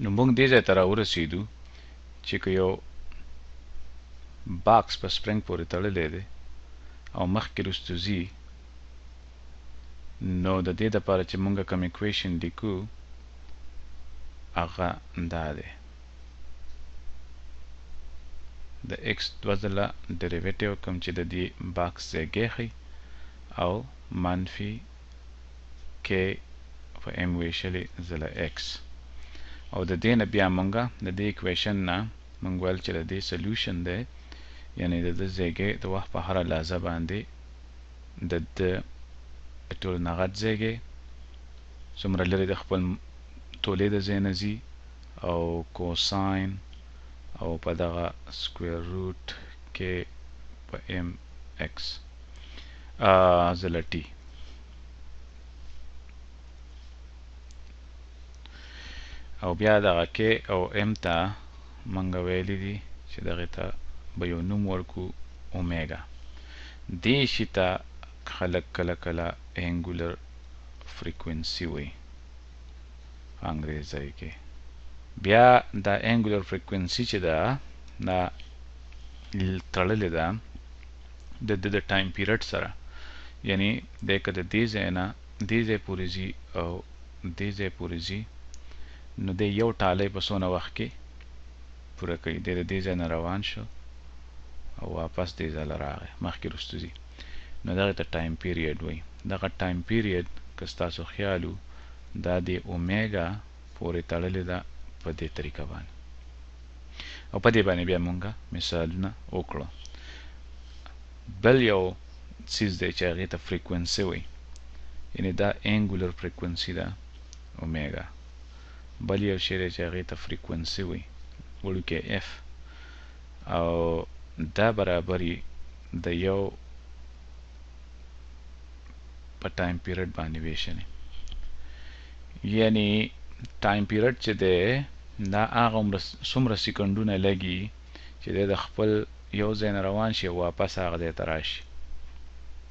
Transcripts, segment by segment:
نو موږ دې ځای ته راورسېدو چې که یو باکس په سپرنګ پورې تړلی دی او مخکې رستو ځي نو د دې دپاره چې موږ کوم اکویشن لیکو هغه دا دی د x دوه ځله ډیریویټیو کوم چې د دې باکس ځای ښي او منفي k په m ویشلې ځله x او د دې نه بیا مونږه د دې اکویشن نه مونږ ویل چې د دې سلیوشن دی یعنی د دې ځای د وخت په هره لحظه باندې د ټول نغت ځای څومره لري د خپل تولې د ځای نه ځي او کوساین او په دغه سکویر روټ k په m x ځله t او بیا دغه k او m ته مونږ ویلی دي چې دغې ته به یو نوم ورکو اومیګا دې شي ته خلک کله کله انګولر فریکوینسي وایي په انګریزۍ کې بیا دا انګولر فریکوینسي چې ده دا تړلې ده د ټایم پیریډ سره یعنی د که د دې ځای نه دې ځای پورې ځي او دې ځای پورې ځي نو د یو ټالی په څونه وخت کې پوره کوي د دې ځای نه روان شو او واپس دې ځای له راغی مخکې رستو ځي نو دغې ته ټایم پیریډ وایي دغه ټایم پیریډ که ستاسو خیال و دا د اومیګا پورې تړلې ده په دې طریقه باندې او په دې باندې بیا مونږه مثالونه وکړو بل یو څیز دی چې هغې ته فریکوینسي وایي یعنې دا انګولر فریکوینسي ده اومیګا بل یو شی دی چې هغې ته فریکوینسي وایي وړوکی اف او دا برابري د یو په ټایم پیریډ باندې ویشنې یعنی ټایم پیریډ چې دی دا هغه څومره سیکنډونه لګي چې دی د خپل یو ځای نه روان شي او واپس هغه ځای ته راشي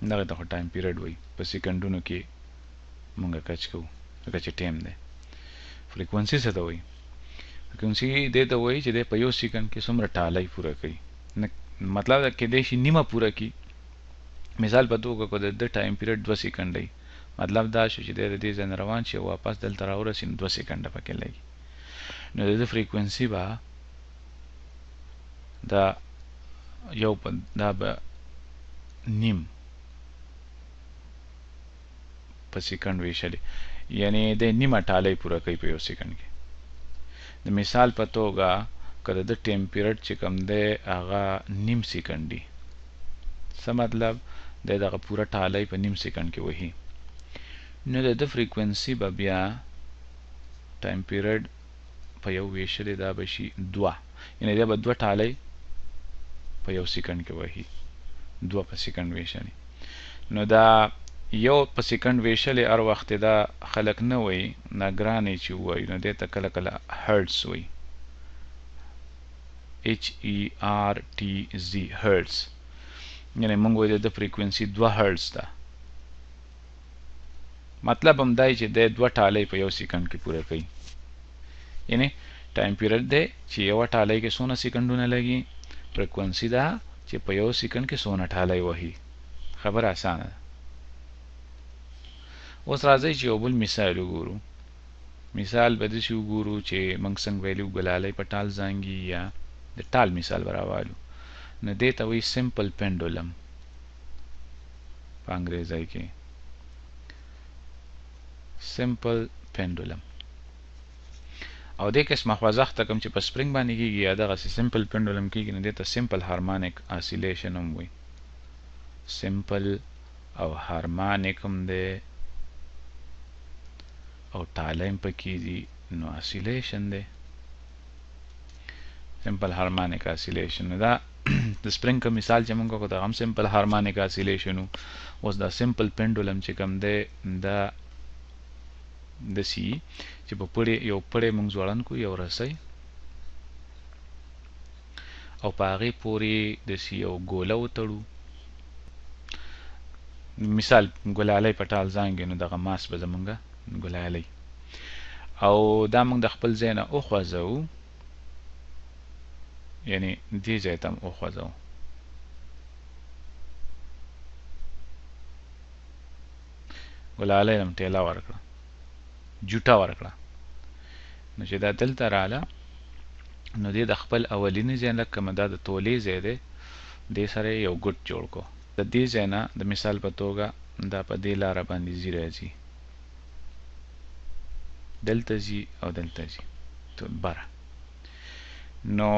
دغې ته خو ټایم پیریډ وایي په سیکنډونو کې مونږ کچ کوو لکه چې ټایم دی فریکوینسي څه ته وایي فریکوینسي دې ته وایي چې دی په یو سیکنډ کې څومره ټالی پوره کوي مطلب دا کېدای شي نیمه پوره کړي مثال په توګه که د ټایم پیریډ 2 سیکنډ دی مطلب دا شو چې دی د دې ځای نه روان شي او واپس دلته راورسي نو 2 سیکنډه پکې لګي نو د دې فریکوینسي به دا یو دا به نیم په سیکنډ ویشلې یعنی د نیمه ټالی پوره کوي په یو سیکنډ کې د مثال په توګه که د ټایم پیریډ چې کوم دی هغه نیم سیکنډ دی څه مطلب دی دغه پوره ټالی په نیم سیکنډ کې وهي نو د فریکوینسي به بیا ټایم پیریډ په یو ویشلې دا به شي 2 یعنی دا به 2 ټالی په یو سیکنډ کې وهي 2 په سیکنډ ویشلې نو دا یو په سیکنډ ویشلې هر وخت دا خلک نه وایي ناګرانې چې ووایي نو دې ته کله کله هرټز وایي HERTZ هرټز یعنی مونږ وایو د فریکوینسي 2 هرټز ده مطلب هم دی چې د 2 ټالی په یو سیکنډ کې پوره کوي یعنی ټایم پیریډ دی چې یو ټالی کې څونه سیکنډونه لګي فریکوینسي ده چې په یو سیکنډ کې څونه ټالی وهي خبره اسانه ده اوس راځئ چې یو بل مثال وګورو مثال به داسې وګورو چې موږ څنګه ویلو ګلالی په ټال زانګي یا د ټال مثال به راوالو نو دې ته وایي سمپل پینډولم په انګریزۍ کې سمپل پینډولم او دې قسمه خوځښت کوم چې په سپرینګ باندې کېږي یا دغسې سمپل پینډولم کېږي نو دې ته سمپل هارمونیک اسیلیشن هم وایي سمپل او هارمونیک هم دی او ټالی هم پکې دي نو اسیلیشن دی سمپل هارمونیک اسیلیشن دا د سپرینګ کوم مثال چې موږ وکړو دا هم سمپل هارمونیک اسیلیشن و اوس دا سمپل پینډولم چې کوم دی دا داسې چې په پړې یو پړی موږ ځوړند کړو یو رسۍ او په هغې پورې داسې یو ګوله وتړو مثال ګلالی په ټال زانګې نو دغه ماس به زمونږه ګلالی او دا موږ د خپل ځای نه وخوځوو، یعنی دې ځای ته وخوځوو. ګلالۍ هم ټېله ورکړه، جوټه ورکړه. نو چې دا دلته رااله نو دې د خپل اولینی ځای نه کومه دا د تولې ځای دی دې سره یو ګوټ جوړ کو. د دې ځای نه د مثال په توګه دا په دې لاره باندې ځي راځي، دلته ځي او دلته ځي بره. نو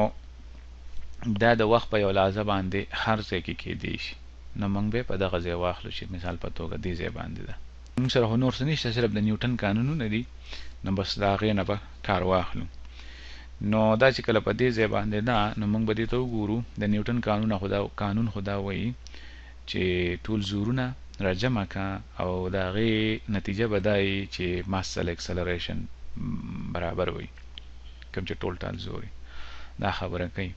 دا د وخت په یو لحظه باندې هر ځای کې کېدی شي. نو موږ به په دغه ځای واخلو چې مثال په توګه دې ځای باندې ده. موږ سره نور څه نشته، صرف د نیوټن قانونونه دي، نو بس د هغې نه به کار واخلو. نو دا چې کله په دې ځای باندې ده نو موږ به دې ته وګورو. د نیوټن قانون خو دا وایي چې ټول زورونه راجمع که او د هغې نتیجه به دا وي چې ماس سره اکسلریشن برابر وي، کوم چې ټول زور دا خبره کوي.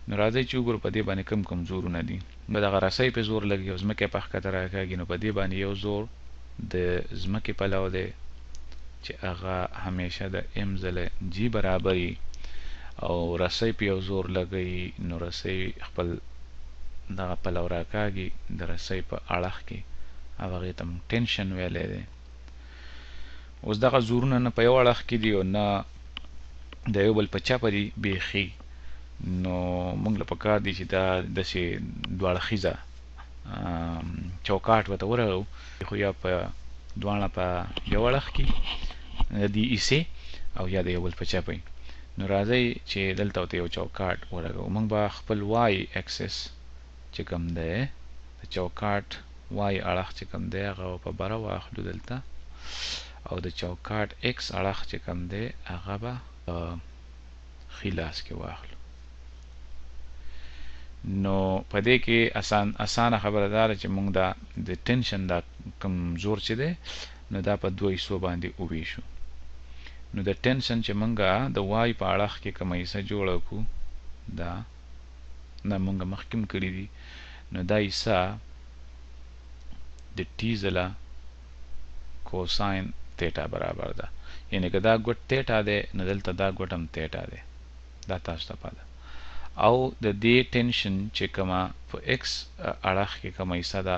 نو راځئ چې وګورو په دې باندې کوم زورونه دي. به دغه رسۍ پې زور لګي او ځمکې په ښکته راکاږي، نو په دې باندې یو زور د ځمکې پلو دی چې هغه همیشه د ام ځله جی برابر وي، او رسۍ په یو زور لګوي نو رسۍ خپل دغه پلو راکاږي د رسۍ په اړخ کې، او هغې ته موږ ټینشن ویلی دی. اوس دغه زورونه نه په یو اړخ کې دي او نه د یو بل په چپه دي بیخي. نو موږ له پکار دي چې دا داسې دوه اړخیزه چوکاټ ورته ورغو، خو یا په دواړه په یو اړخ کې د دې ایسې او یا د یو بل په چپه وي. نو راځئ چې دلته ورته یو چوکاټ ولګوو. موږ به خپل وای اکسس چې کوم دی د چوکاټ وای اړخ چې کوم دی هغه په بره واخلو دلته، او د چوکاټ ایکس اړخ چې کوم دی هغه به ښي لاس کې واخلو. نو په دې کې اسانه خبره دا ده چې موږ د ټینشن دا کوم زور چې دی نو دا په دوه حصو باندې وویشو. نو د ټینشن چې موږ د وای په اړخ کې کومه حصه جوړه کړو دا موږ مخکې هم کړي دي، نو دا حصه د ټي ځله کوساین تیټا برابر ده. یعنی که دا ګوټ تیټا دی نو دلته دا ګوټ هم تیټا دی، دا تاسو ته پته. او د دې ټینشن چې کومه په ایکس اړخ کې کومه حصه ده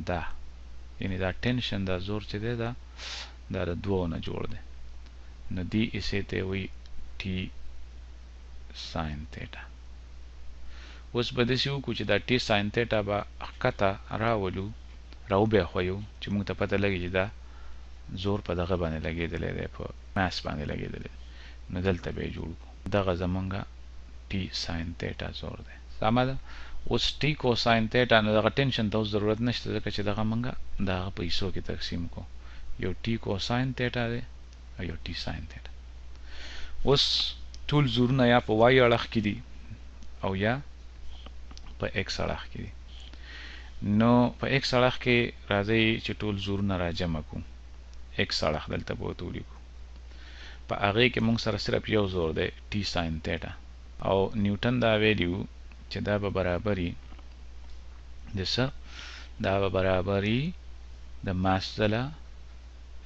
دا، یعنی دا ټینشن دا زور چې دی دا د دوو نه جوړ دی. نو دې حصې ته وایي ټي ساین تیټا. اوس به داسې وکړو چې دا ټي ساین تیټا به ښکته راولو، راوبیخویو چې موږ ته پته لګي چې دا زور په دغه باندې لګېدلی دی، په ماس باندې لګېدلی دی. نو دلته به یې جوړ کړو، دغه زمونږ ټي ساین تیټا زور دی. سمه ده. اوس ټي کوساین تیټا نو دغه ټینشن ته اوس ضرورت نشته، ځکه چې دغه موږ د هغه په حصو کې تقسیم کړو. یو ټي کوساین تیټا دی او یو ټي ساین تیټا. اوس ټول زورونه یا په وای اړخ کې دي او یا په ایکس اړخ کې دي. نو په ایکس اړخ کې راځئ چې ټول زورونه راجمع کړو. ایکس اړخ دلته به ورته ولیکو، په هغې کې موږ سره صرف یو زور دی ټي ساین تیټا، او نیوټن دا ویلیو چې دا به برابري د څه، دا به برابري د ماس ځله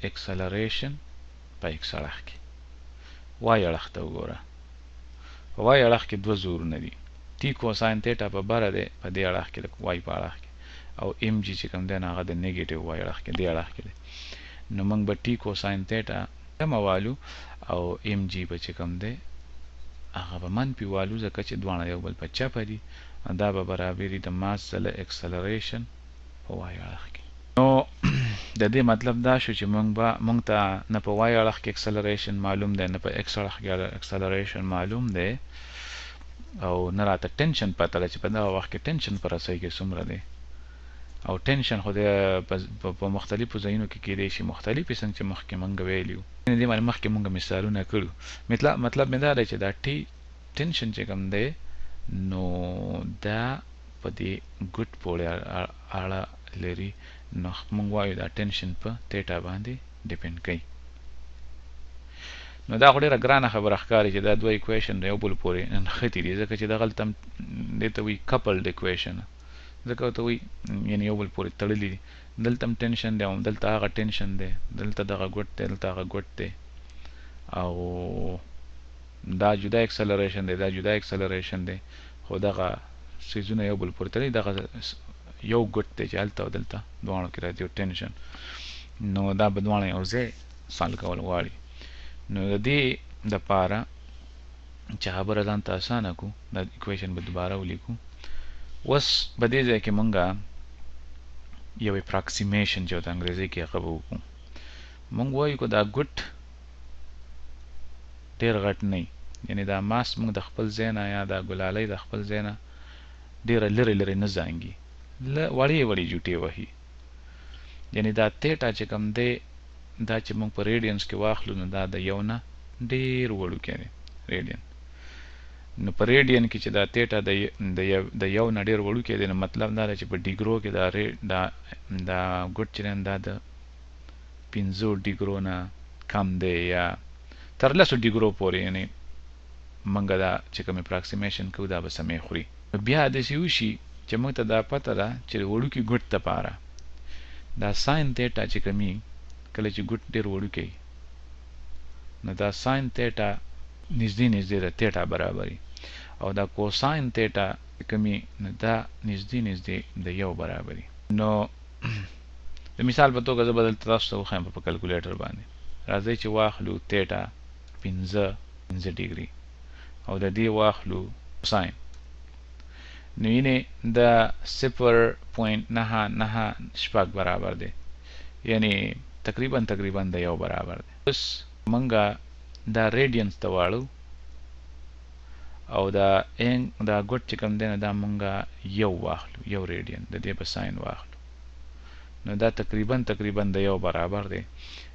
اکسلریشن په ایکس اړخ کې. وای اړخ ته وګوره، په وای اړخ کې دوه زورونه دي، ټي کوساین تیټا په بره دی په دې اړخ کې، وای په اړخ کې، او ام جي چې کوم دی نو هغه د نیګیټیو وای اړخ کې دې اړخ کې دی. نو موږ به ټي کوساین تیټا کمه والو او ام جي به چې کوم دی هغه به منفي والو، ځکه چې دواړه یو بل په چپه دي. دا به برابري د ماس ځله اکسلریشن په وای اړخ کې. نو د دې مطلب دا شو چې موږ ته نه په وای اړخ کې اکسلریشن معلوم دی، نه په ایکس اړخ کې اکسلریشن معلوم دی، او نه راته ټینشن پته ده چې په دغه وخت کې ټینشن په رسۍ کې څومره دی. او ټینشن خو په مختلفو ځایونو کې کېدی شي مختلفې، څنګه چې مخکې موږ ویلي وو. دې باندې مخکې موږ مثالونه کړو. مطلب مې دا دی چې دا ټینشن چې کوم دی نو دا په دې ګوټ پورې اړه لري. نو موږ وایو دا ټینشن په تیټا باندې ډیپینډ کوي. نو دا خو ډېره ګرانه خبره ښکاري چې دا دوه ایکویشن د یو بل پورې نښتي دي، ځکه چې دغلته هم دې ته وایي کپلډ ایکویشن، ځکه ورته وایي یعنې یو بل پورې تړلي دي. دلته هم ټینشن دی او دلته هغه ټینشن دی، دلته دغه ګوټ دی دلته هغه ګوټ دی، او دا جدا اکسلریشن دی دا جدا اکسلریشن دی خو دغه سیزونه یو بل پورې تړي دغه یو ګوت دی چې هلته او دلته دواړو کې راځي ټینشن نو دا به دواړه یو ځای سال کول غواړي نو د دې دپاره چې خبره ځان ته اسانه کړو دا اکویشن به دوباره ولیکو اوس په دې ځای کې مونږ یو اپراکسیمیشن چې د انګریزي کې هغه به وکړو مونږ وایو که دا ګوت ډېر غټ نه یعنی دا ماس مونږ د خپل ځای نه یا دا ګلالۍ د خپل ځای نه ډېره لرې لرې نه زانګي وړې وړې جوټې وهي یعنی دا تیټه چې کوم دی دا چې مونږ په ریډینس کې واخلو نو دا د یو نه ډېر وړوکی دی ریډین نو په ریډین کې چې دا تیټه د یو نه ډېر وړوکی دی نو مطلب دا دی چې په ډیګرو کې دا ګوټ چې دی دا د 5 ډیګرو نه کم دی یا تر 10 ډیګرو پورې یعنی مونږ دا چې کوم اپراکسیمیشن کوو دا به سمې خوري بیا داسې وشي چې مونږ ته دا پته ده چې د وړوکي ګوټ دپاره دا ساین تیټه چې کمي کله چې ګوټ ډېر وړوکی نو دا ساین تیټه نږدې نږدې د تیټه برابري او دا کوساین تیټه کمي نو دا نږدې نږدې د یو برابري نو د مثال په توګه زه به دلته تاسو ته وښیم په کلکولیټر باندې راځئ چې واخلو تیټه 5 ډیګري او د دې واخلو ساین نو یعنې د 0.996 برابر دی یعنی تقریبا د یو برابر دی اوس مونږه دا ریډینس ته واړو او دا ګوټ چې کوم دی نو دا مونږه یو واخلو یو ریډین د دې په ساین واخلو نو دا تقریبا د یو برابر دی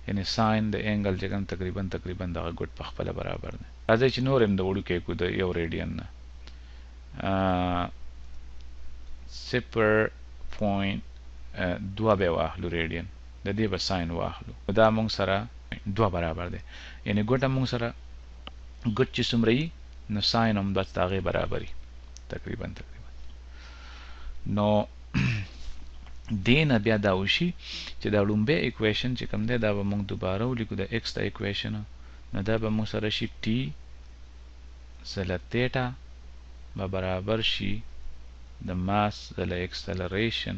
یعنی ساین د اینګل چې کوم تقریبا دغه ګوټ په خپله برابر دی راځئ چې نور هم د وړوکی کړو د یو ریډین نه 0.2 به واخلو ریډین د دې به ساین واخلو دا مونږ سره 2 برابر دی یعنی ګوټ هم مونږ سره ګوټ چې څومره وي نو ساین هم بس د هغې برابري تقریبا نو دې نه بیا دا وشي چې دا لومبی اکویشن چې کوم دی دا به مونږ دوباره ولیکو د ایکس د اکویشن نو دا به مونږ سره شي ټي ضله تیټه به برابر شي د ماس ضله اکسلریشن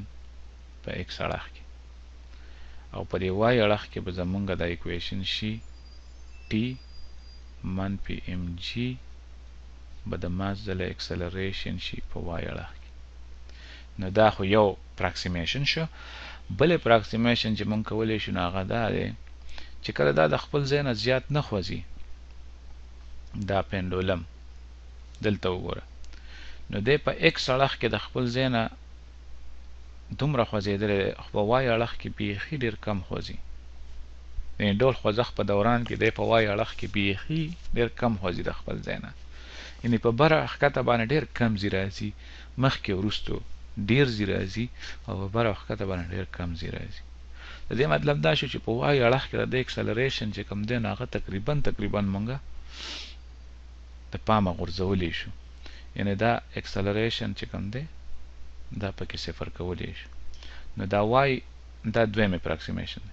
په ایکس اړخ کې او په دې وای اړخ کې به زمونږ دا اکویشن شي ټي منفي ام جي به د ماس ضله اکسلریشن شي په وای اړخ کې نو دا خو یو اپراکسیمیشن شو بل اپراکسیمیشن چې مونږ کولی شو نو هغه دا دی چې کله دا د خپل ځای نه زیات نه خوځي دا پینډولم دلته وګوره نو دی په ایکس اړخ کې د خپل ځای نه دومره خوځېدلی دی خو په وای اړخ کې بیخي ډېر کم خوځي یعنې ډول خوځښت په دوران کې دی په وای اړخ کې بیخي ډېر کم خوځي د خپل ځای نه یعنې په بره ښکته باندې ډېر کم ځي راځي مخکې وروستو ډېر ځي راځي او په بره ښکته باندې ډېر کم ځي راځي د دې مطلب دا شو چې په وای اړخ کې د اکسلریشن چې کوم دی نو هغه تقریبا مونږه د پامه غورځولی شو یعنی دا اکسلریشن چې کوم دی دا پکې صفر کولی شو نو دا وای دا دویم اپراکسیمیشن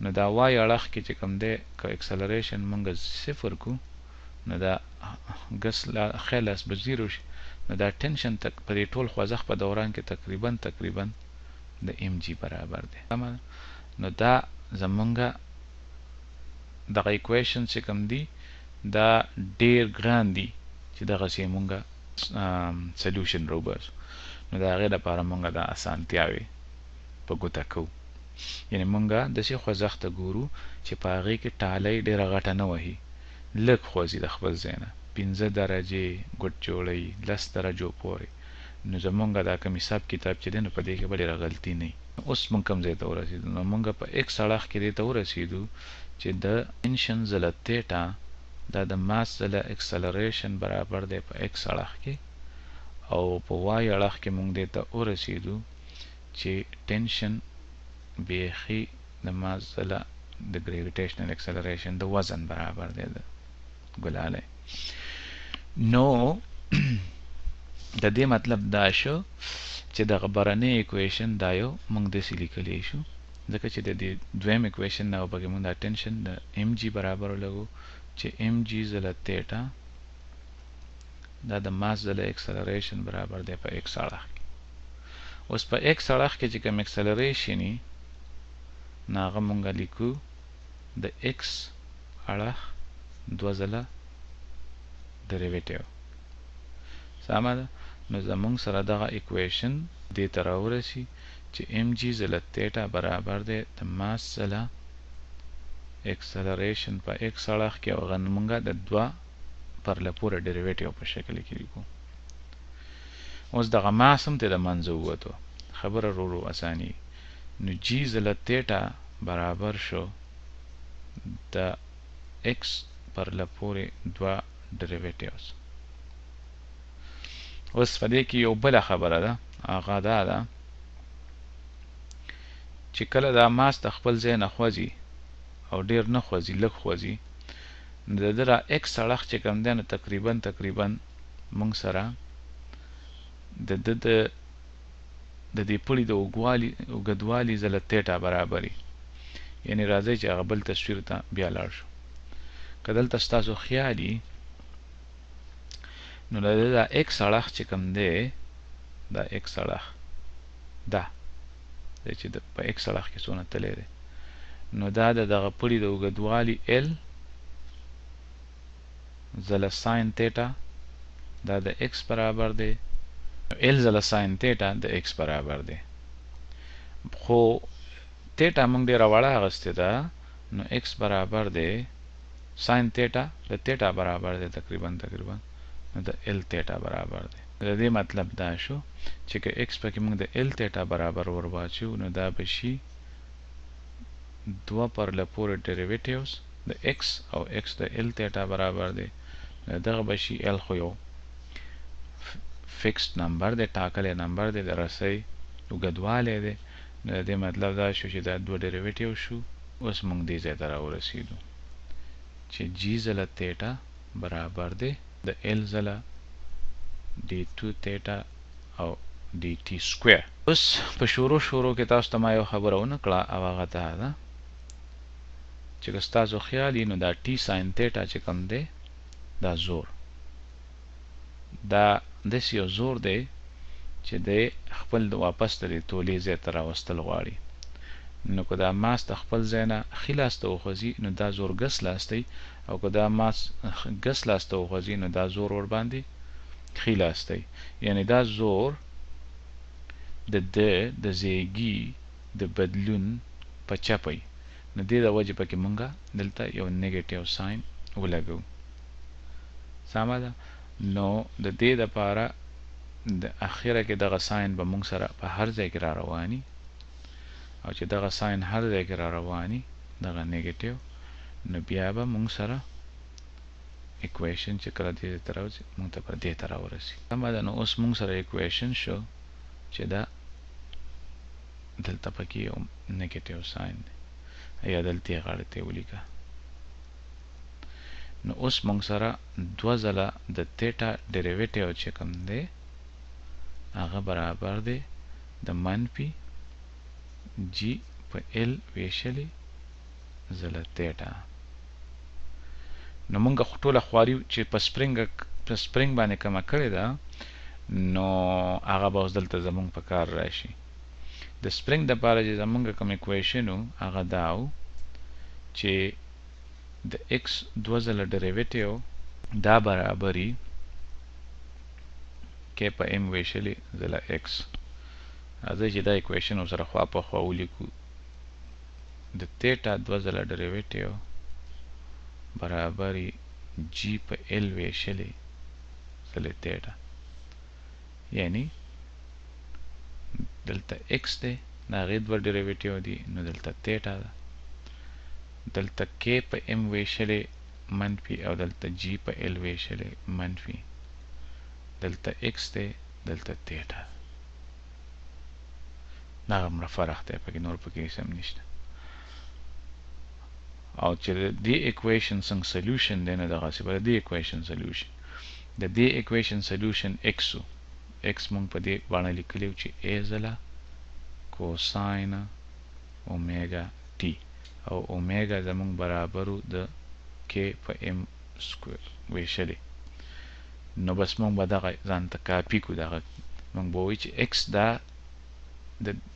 نو دا وای اړخ کې چې کوم دی که اکسلریشن مونږ صفر کو نو دا ګس خلاص به زیرو شي نو دا ټینشن په دې ټول خوځښت په دوران کې تقریبا د ام جی برابر دی نو دا زمونږه دغه اکویشن چې کوم دی دا ډېر ګران دي چې دغسې مونږه سلیوشن راوباسو نو د هغې دپاره مونږه دا اسانتیاوې په ګوته کوو یعنې مونږه داسې خوځښت ته ګورو چې په هغې کې ټالۍ ډېره غټه نه وهي لږ خوځي د خپل ځای نه 15 درجې ګوټ جوړوي 10 درجو پورې نو زمونږه دا کوم حساب کتاب چې دی نو په دې کې به ډېره غلطي نه وي اوس مونږ کوم ځای ته ورسېدو نو مونږه په ایکس اړخ کې دې ته ورسېدو چې د ټینشن ضله تیټه دا د ماس ضله اکسلریشن برابر دی په ایکس اړخ کې او په وای اړخ کې مونږ دې ته ورسېدو چې ټینشن بیخي د ماس ضله د ګریویټیشنل اکسلریشن د وزن برابر دی د ګلالۍ نو د دې مطلب دا شو چې دغه برنۍ اکویشن دا یو مونږ داسې لیکلی شو ځکه چې د دې دویم اکویشن نه پکې مونږ دا ټینشن د ام جي برابر ولګو چې ام جی ځله تیټا دا د ماس ځله اکسلریشن برابر دی په ایکس اړخ کې. اوس په ایکس اړخ کې چې کوم اکسلریشن وي نو هغه مونږ لیکو د ایکس اړخ دوه ځله ډریویټیو. سمه ده؟ نو زمونږ سره دغه اکویشن دې ته راورسي چې ام جی ځله تیټا برابر دی د ماس ځله اکسلریشن په ایکس اړخ کې او هغه مونږ د دوه پرله پوره ډریویټیو په شکل کې لیکو. اوس دغه ماس هم ته د منځه ووتو، خبره ورو اساني. نو جی ځله تیټا برابر شو د ایکس پرله پورې دوه ډریویټیوز. اوس په دې کې یو بله خبره ده، هغه دا ده چې کله دا ماس د خپل ځای نه خوځي او ډیر نه خوځي، لږ خوځي، نو د ده را ایکس اړخ چې کوم دی نو تقریبا موږ سره د دې پړي د اوږدوالي ځله تیټا برابري. یعنې راځئ چې هغه بل تصویر ته بیا لاړ شو. که دلته ستاسو خیال وي نو د ده دا ایکس اړخ چې کوم دی، دا ایکس اړخ دا چې په ایکس اړخ کې څونه تللی دی، نو دا د دغه پړي د اوږدوالي ال ځله ساین تیټا دا د ایکس برابر دی، ال ځله ساین تیټا د ایکس برابر دی. خو تیټا موږ ډېره وړه اخیستې ده، نو ایکس برابر دی ساین تیټا د تیټا برابر دی تقریبا نو د ال تیټا برابر دی. د دې مطلب دا شو چې که ایکس پکې موږ د ال تیټا برابر ورواچو نو دا به شي دوه پرله پورې ډریویټیوز د ایکس او ایکس د ال تیټا برابر دی. دغه به شي ال خو یو فکسډ نمبر دی، ټاکلی نمبر دی، د رسۍ اوږدوالی دی. نو د دې مطلب دا شو چې دا دوه ډریویټیو شو. اوس موږ دې ځای ته راورسېدو چې جی ځله تیټا برابر دی د ال ځله ډي ټو تیټا او ډي ټي سکویر. اوس په شروع کې تاسو ته ما یو خبره ونه کړه او هغه دا ده چې که ستاسو خیال وي نو دا ټي ساین تیټا چې کوم دی دا زور، دا داسې یو زور دی چې دی خپل واپس د دې تولې ځای ته راوستل غواړي. نو که دا ماس د خپل ځای نه ښي لاس ته وخوځي نو دا زور ګس لاس دی، او که دا ماس ګس لاس ته وخوځي نو دا زور ورباندې ښي لاس دی. یعنې دا زور د زیږي د بدلون په چپی. نو دې د وجې پکې مونږه دلته یو نیګیټیو ساین ولګو. سمه ده؟ نو د دې دپاره د اخره کې دغه ساین به مونږ سره په هر ځای کې را رواني، او چې دغه ساین هر ځای کې را رواني دغه نیګیټیو، نو بیا به مونږ سره اکویشن چې کله دې ته راوځي مونږ ته پر دې ته راورسي. سمه ده؟ نو اوس مونږ سره اکویشن شو چې دا دلته پکې یو نیګیټیو ساین دی، یا دلته یې غاړې ته ولیکه. نو اوس مونږ سره دوه ځله د تیټا ډریویټیو چې کوم دی هغه برابر دی د منفي جی په ال ویشلې ځله تیټا. نو مونږ ټوله خواري چې په سپرینګ باندې کمه کړې ده نو هغه به اوس دلته زمونږ په کار راشي. د سپرینګ دپاره چې زمونږ کوم اکویشن و هغه دا و چې د ایکس دوه ځله ډریویټیو دا برابري کې په ام ویشلې ځله ایکس. راځئ چې دا اکویشن ورسره خوا په خوا ولیکو. د تیټا دوه ځله ډریویټیو برابري جی په ال ویشلې ځله تیټا، یعنی دلته ایکس دی، د هغې دوه ډریویټیو دي، نو دلته تیټا ده، دلته کې په ام ویشلې منفي او دلته جی په ال ویشلې منفي، دلته ایکس دی، دلته تیټا. دغه مره فرق دی پکې، نور پکې هیڅ هم نشته. او چې د دې اکویشن څنګه سلیوشن دی نو دغسې به د دې اکویشن سلیوشن، د دې اکویشن سلیوشن ایکس و. ایکس مونږ په دې باندې لیکلی و چې ا ځله کوساین اومیګا ټي، او اومیګا زمونږ برابر و د کې په ام سکویر ویشلې. نو بس مونږ به دغه ځان ته کاپي کو، دغه مونږ به وایو چې x دا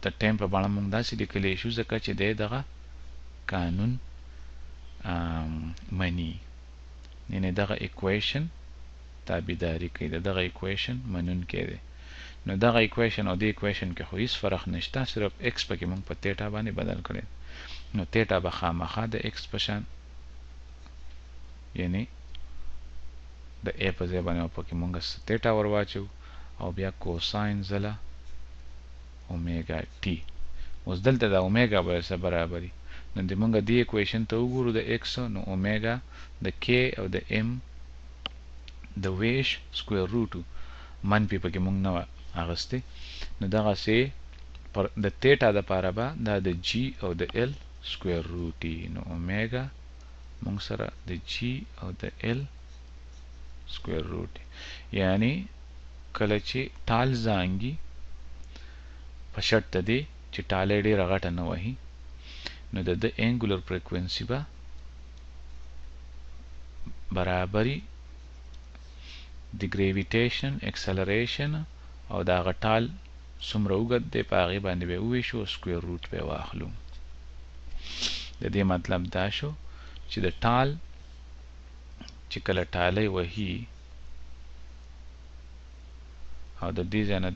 د ټایم په بڼه مونږ داسې لیکلی شو ځکه چې دی دغه قانون مني، یعنې دغه ایکویشن تابعداري کوي، د دغه ایکویشن منونکی دی. نو دغه ایکویشن او د ایکویشن کې خو هیڅ فرق نشته، صرف x پکې مونږ په تیټا باندې بدل کړی. نو تیټا به خامخا د x په شان، یعنی د a په ځای باندې پکې مونږ تیټا ور واچو او بیا کوساین ځله اومیګا ټي. اوس دلته د اومیګا به سره برابري، نو د مونږ دې ایکویشن ته وګورو د x، نو اومیګا د k او د m د ویش سکویر روټ منفي پکې مونږ نه اغستی. نو دغسې د تیټا دپاره به دا د g او د l سکویر روټ وي. نو اومیګا مونږ سره د g او د l سکویر روټ، یعنی کله چې ټال زانګي په شرط د دې چې ټاله یې ډېره غټه نه وهي، نو د ده انګولر فریکوینسي به برابري د ګریویټیشن اکسلریشن او د هغه ټال څومره اوږد دی په هغې باندې به یې وویشو او سکویر روټ به یې واخلو. د دې مطلب دا شو چې د ټال چې کله ټالی وهي او د دې ځای نه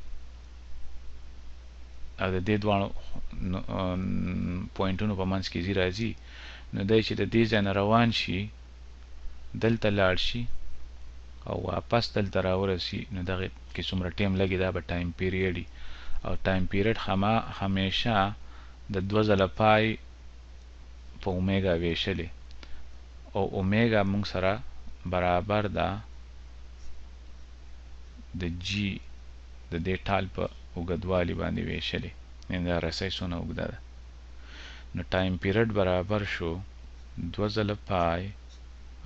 او د دې دواړو پوینټونو په منځ کې ځي راځي، نو دی چې د دې ځای نه روان شي دلته لاړ شي او واپس دلته راورسي، نو دغې کې څومره ټایم لګي دا به ټایم پیریډ وي. او ټایم پیریډ همیشه د 2 ځله پای په اومیګا ویشلې، او اومیګا مونږ سره برابر ده د جی د دې ټال په اوږدوالي باندې ویشلې، یعنې دا رسۍ څونه اوږده ده. نو ټایم پیریډ برابر شو 2 ځله پای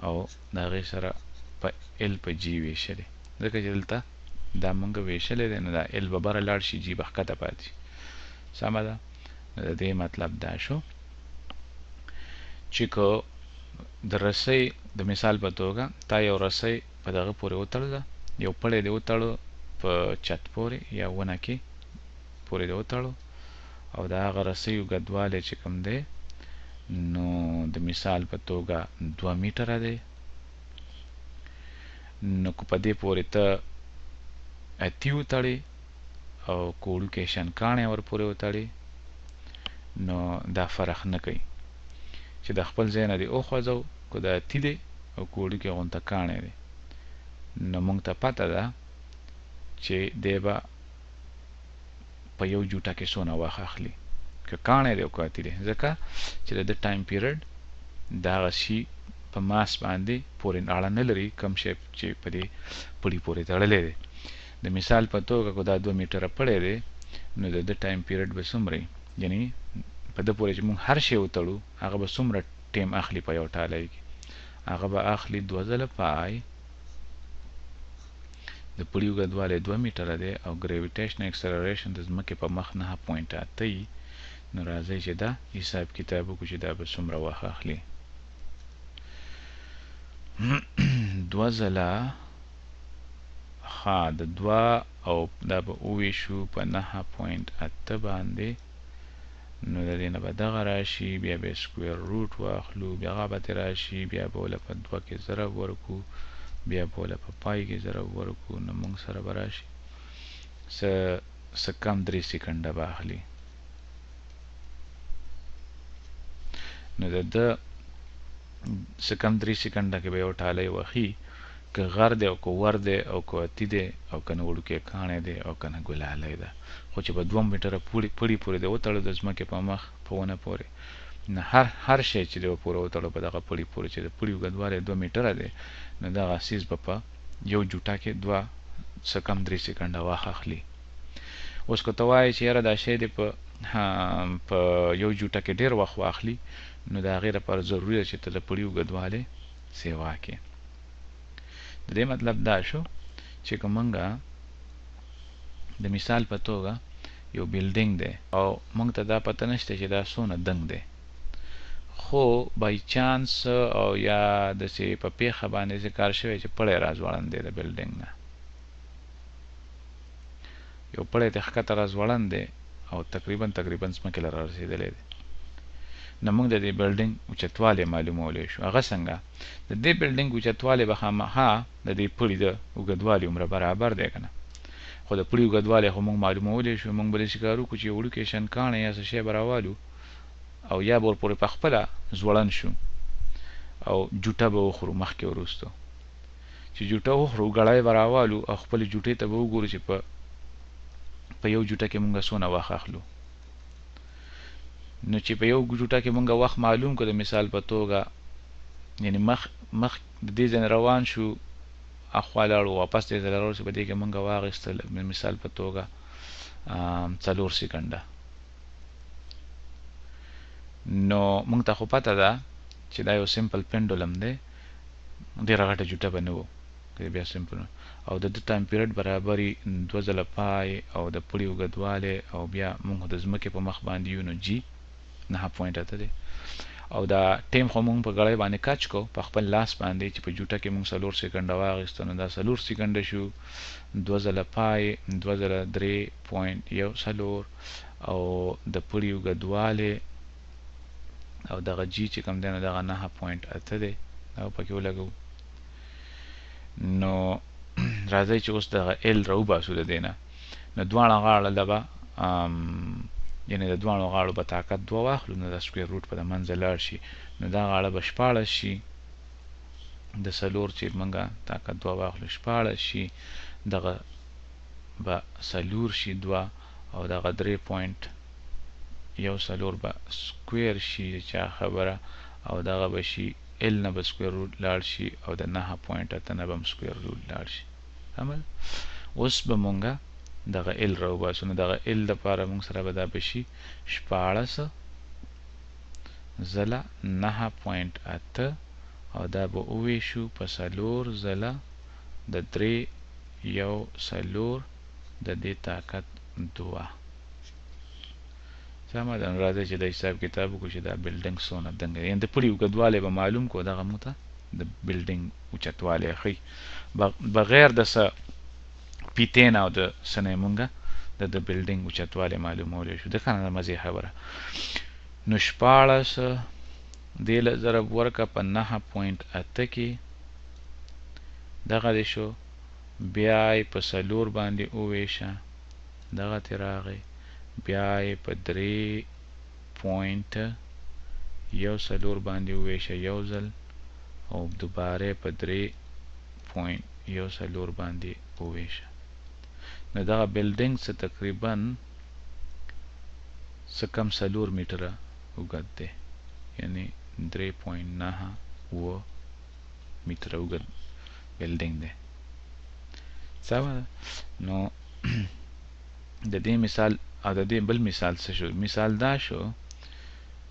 او د هغې سره په ال په جی ویشلې، ځکه چې دلته دا مونږ ویشلې دی، نو دا ال به بره لاړ شي، جی به ښکته پاتې شي. سمه ده. نو د دې مطلب دا شو چې که د رسۍ د مثال په توګه تا یو رسۍ په دغه پورې وتړله، یو پړی دې وتړو په چت پورې یا ونه کې پورې دې وتړو، او د هغه رسۍ اوږدوالی چې کوم دی نو د مثال په توګه 2 میټره دی. نو که په دې پورې ته اتي وتړې او که وړوکی شنکاڼی ورپورې وتړې، نو دا فرق نه کوي چې د خپل ځای نه دې وخوځو که د اتي دی او که وړوکی غونته کاڼی دی. نو مونږ ته پته ده چې دی به په یو جوټه کې څونه وخت اخلي، که کاڼی دی او که اتي دی، ځکه چې د ده ټایم پیریډ د هغه شي په ماس باندې پورې اړه نه لري، کوم شی چې په دې پړي پورې تړلی دی. د مثال په توګه که دا 2 میټره پړی دی، نو د ده ټایم پیریډ به څومره وي، یعنې په ده پورې چې مونږ هر شی وتړو هغه به څومره ټایم اخلي په یو ټالی کې، هغه به اخلي 2 ځله پای، د پړي اوږدوالی 2 میټره دی او ګریویټیشن اکسلریشن د ځمکې په مخ 9.8 وي. نو راځئ چې دا حساب کتاب وکړو چې دا به څومره وخت اخلي. 2 ځله د 2 او دا به وویشو په 9.8 باندې، نو د دې نه به دغه راشي، بیا به سکویر روټ واخلو، بیا هغه به ترې راشي، بیا به وله په 2 کې ضرب ورکړو، بیا به وله په پای کې ضرب ورکړو، نو مونږ سره به راشي څه کم 3 سیکنډه به اخلي. نو د ده څه کم 3 سیکنډه کې به یو ټالی وخي، که غر دی او که ور دی او که اتي دی او که نه وړوکی کاڼی دی او که نه ګلالی ده، خو چې په 2 میټره پړي پورې دی وتړو د ځمکې په مخ په ونه پورې، نو هر شی چې دی پورې وتړو په دغه پړي پورې چې د پړي اوږدوالی 2 میټره دی، نو دغه څیز به په یو جوټه کې 2 څه کم 3 سیکنډه وخت اخلي. اوس که ته وایې چې یاره دا شی دی په یو جوټه کې ډېر وخت واخلي، نو د هغې لپاره ضروري ده چې ته د پړي اوږدوالی سیوا کړې. د دې مطلب دا شو چې که مونږه د مثال په توګه یو بیلډینګ دی او مونږ ته دا پته نشته چې دا څونه دنګ دی، خو بای چانس او یا داسې په پیښه باندې چې کار شوی چې پړی راځوړند دی د بلډینګ نه یو پړی د ښکته راځوړند دی او تقریبا ځمکې له رارسېدلی دی نو موږ د دې بلډینګ اوچتوالی معلومولی شو هغه څنګه د دې بلډینګ اوچتوالی به خامخا د دې پړي د اوږدوالي عمره برابر دی که نه خو د پړي اوږدوالی خو موږ معلومولی شو موږ به داسې کار وکړو چې یو وړوکی شنکاڼی یا څه شی به راوالو او یا به ورپورې پخپله ځوړند شو او جوټه به وخورو مخکې وروستو چې جوټه وخورو ګړی به راوالو او خپلې جوټې ته به وګورو چې په یو جوټه کې مونږ څونه وخت اخلو نو چې په یو جوټه کې مونږ وخت معلوم کړو د مثال په توګه یعنی مخ د دې ځای روان شو اخوا لاړو واپس دې ځای راورسېدو په دې کې مونږ واخیستل مثال په توګه 4 سکنډه نو مونږ ته خو پته ده چې دا یو سمپل پینډولم دی ډېره غټه جوټه به نه و بیا سمپل او د ټایم پیریډ برابري 2 ځله پای او د پړي اوږدوالی او بیا مونږ د ځمکې په مخ باندې یو نو جي 9.8 دی او دا ټیم خو مونږ په ګړی باندې کچ کو په خپل لاس باندې چې په جوټه کې مونږ 4 سکنډه واخیسته نو دا 4 سکنډه شو 2 ځله پای 2 ځله 3.1 او د پړي اوږدوالی او دغه جي چې کوم دی نو دغه 9.8 دی دا پکې ولګو نو راځئ چې اوس دغه ال راوباسو د دې نه نو دواړه غاړه به یعنې د دواړو غاړو به طاقت 2 واخلو نو د سکویر روټ په د منځه لاړ شي نو دا غاړه به 14 شي د 4 چې موږ طاقت 2 واخلو 14 شي دغه به 4 شي 2 او دغه 3.1 به سکویر شي چا خبره او دغه به شي ال نه به سکویر روټ لاړ شي او د 9.8 نه به هم سکویر روټ لاړ شي عمل اوس به مونږه دغه ال راوباسو نو دغه ال دپاره مونږ سره به دا به شي 14 ځله 9.8 او دا به وویشو په 4 ځله د 3.1 د دې طاقت 2 سمه ده نو راځئ چې د حساب کتاب وکړو چې دا بلډینګ څونه دنګه دی یعنې د پړي اوږدوالی به معلوم کړو دغه موږ ته د بلډینګ اوچتوالی ښیي بغیر د څه پیتې نه او د څه نه یې مونږ د بلډینګ اوچتوالی معلومولی شو ده که نه د مزې خبره نو 14 دې له ضرب ورکړه په 9.8 کې دغه دې شو بیا یې په 4 باندې وویشه دغه ترې راغی بیا یې په 3.1 باندې وویشه یو ځل او دوباره په 3.1 باندې وویشه نو دغه بلډینګ څه تقریبا څه کم 4 میټره اوږد دی یعنی 3.9 میټره اوږد بلډینګ دی سمه ده نو د دې مثال او د دې بل مثال څه شو مثال دا شو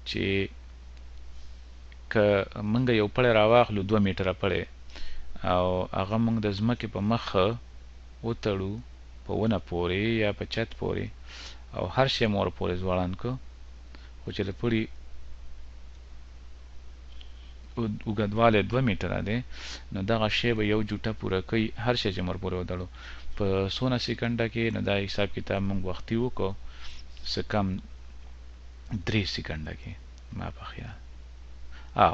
چې که موږ یو پړی راواخلو 2 میټره پړی او هغه موږ د ځمکې په مخ وتړو په ونه پورې یا په چت پورې او هر شی مو ورپورې ځوړند کړو خو چې د پړي اوږدوالی 2 میټره دی نو دغه شی به یو جوټه پوره کوي هر شی چې مو ورپورې وتړو په څونه سکنډه کې نو دا حساب کتاب موږ وختي وکړو څه کم 3 سکنډه کې ما په خیال او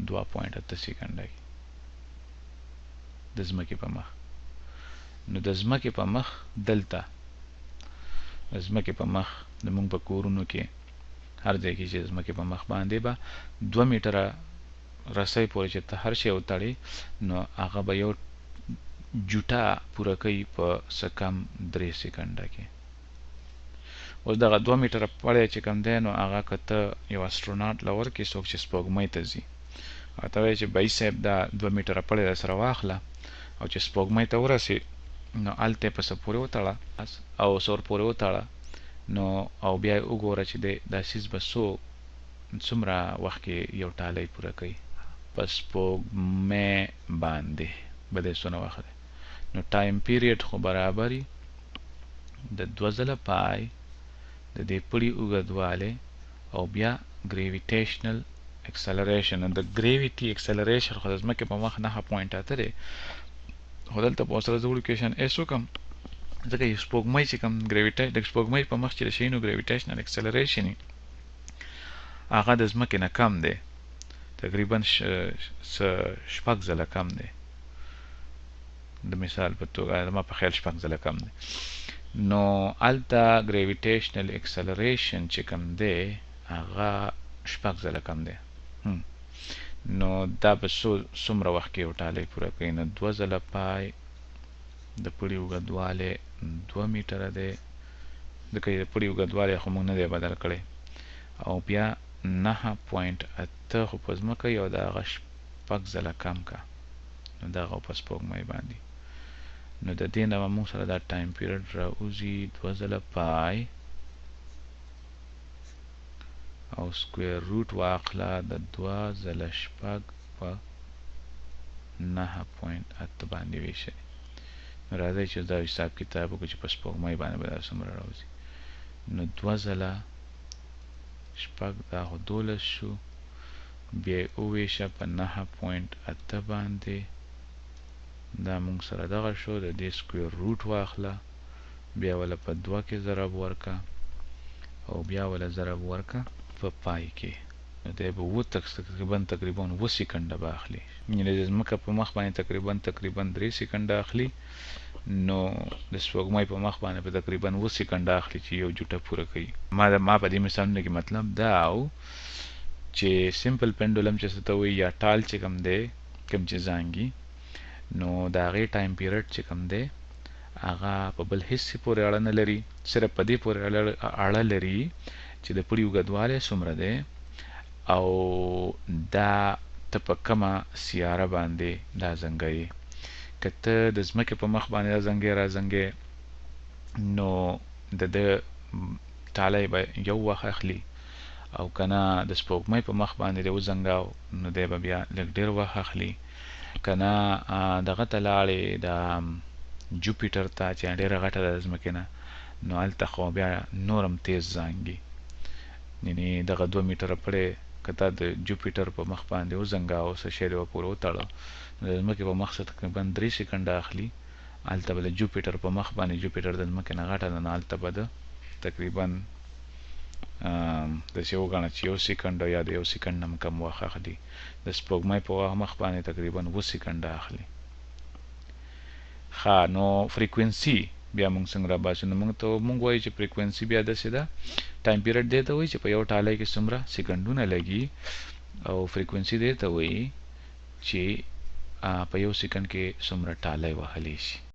2.8 سکنډه کې د ځمکې په مخ نو د ځمکې په مخ دلته د ځمکې په مخ د موږ په کورونو کې هر ځای کې چې ځمکې په مخ باندې به 2 میټره رسۍ پورې چې ته هر شی وتړې نو هغه به یو جوټه پوره کوي په څه کم 3 سکنډه کې اوس دغه 2 میټره پړی چې کوم دی نو هغه که ته یو اسټروناټ له ورکړې څوک چې سپوږمۍ ته ځي او ته وایې چې بهي صاحب دا 2 میټره پړی درسره واخله او چې سپوږمۍ ته ورسې نو هلته یې په څه پورې وتړه او څور پورې وتړه نو او بیا یې وګوره چې دا څیز به څومره وخت کې یو ټالی پوره کوي په سپوږمۍ باندې به دی څونه وخت دی نو ټایم پیریډ خو برابري د 2 ځله پای د دې پړي اوږدوالی او بیا ګریویټیشنل acceleration and the gravity acceleration خو د ځمکې په مخ 9.8 دی خو دلته په سره زه لوکیشن اس وکم ځکه یو سپوږمۍ چې کوم د سپوږمۍ په مخ چې د شي نو ګریویټیشنل acceleration هغه د ځمکې نه کم دی تقریبا شپږ ځله کم دی د مثال په توګه ما په خیال شپږ ځله کم دی نو الته ګریویټیشنل acceleration چې کم دی هغه شپږ ځله کم دی نو دا به څومره وخت کې یو ټالی پوره کوي نو 2 ځله پای د پړي اوږدوالی 2 میټره دی ځکه د پړي اوږدوالی خو موږ نه دی بدل کړی او بیا 9.8 خو په ځمکه یو د هغه شپږ ځله کم کا نو دغه په سپوږمۍ باندې نو د دې نه به موږ سره دا ټایم پیریډ راوځي 2 ځله پای او سکویر روټ واخله د 2 ځله شپږ په 9.8 باندې ویشي نو راځئ چې دا حساب کتاب وکړو چې په سپوږمۍ باندې به دا څومره راوځي نو 2 ځله شپږ دا خو 12 شو بیا یې وویشه په 9.8 باندې دا موږ سره دغه شو د دې سکویر روټ واخله بیا وله په 2 کې ضرب ورکه او بیا وله ضرب ورکه په پای کې نو دی به تقریبا 7 سکنډه به اخلي یعنې د ځمکه په مخ باندې تقریبا 3 سکنډه اخلي نو د سپوږمۍ په مخ باندې په تقریبا 7 سکنډه اخلي چې یو جوټه پوره کوي ما په دې مثالونه کې مطلب دا او چې سمپل پینډولم چې څه ته وایي یا ټال چې کوم دی کوم چې زانګي نو د هغې ټایم پیریډ چې کوم دی هغه په بل هیڅ پورې اړه نه لري صرف په دې پورې اړه لري چې د پړي اوږدوالی څومره دی او دا ته په کومه سیاره باندې دا زنګوي که ته د ځمکې په مخ باندې دا زنګې رازنګې نو د ده ټالی به یو وخت اخلي او که نه د سپوږمۍ په مخ باندې دی وزنګاو نو دی به بیا لږ ډېر وخت اخلي که نه دغه ته لاړې د جوپیټر ته چې ډېره غټه ده د ځمکې نه نو هلته خو بیا نور هم تیز زانګي یعنې دغه 2 میټره پړی که تا د جوپیټر په مخ باندې وزنګاو څه شی دی ورپورې وتړه نو د ځمکې په مخ څخه تقریبا 3 سکنډه اخلي هلته به د جوپیټر په مخ باندې جوپیټر د ځمکې نه غټه ده نو هلته به د تقریبا داسې وګڼه چې 1 سکنډ یا د 1 سکنډ نه هم کم وخت اخلي د سپوږمۍ په مخ باندې تقریبا 7 سکنډه اخلي ښه نو فریکوینسي بیا موږ څنګه راباسو نو موږ وایو چې فریکوینسي بیا داسې ده ټایم پیریډ دې ته وایي چې په یو ټالی کې څومره سکنډونه لګي او فریکوینسي دې ته وایي چې په 1 سکنډ کې څومره ټالی وهلی شي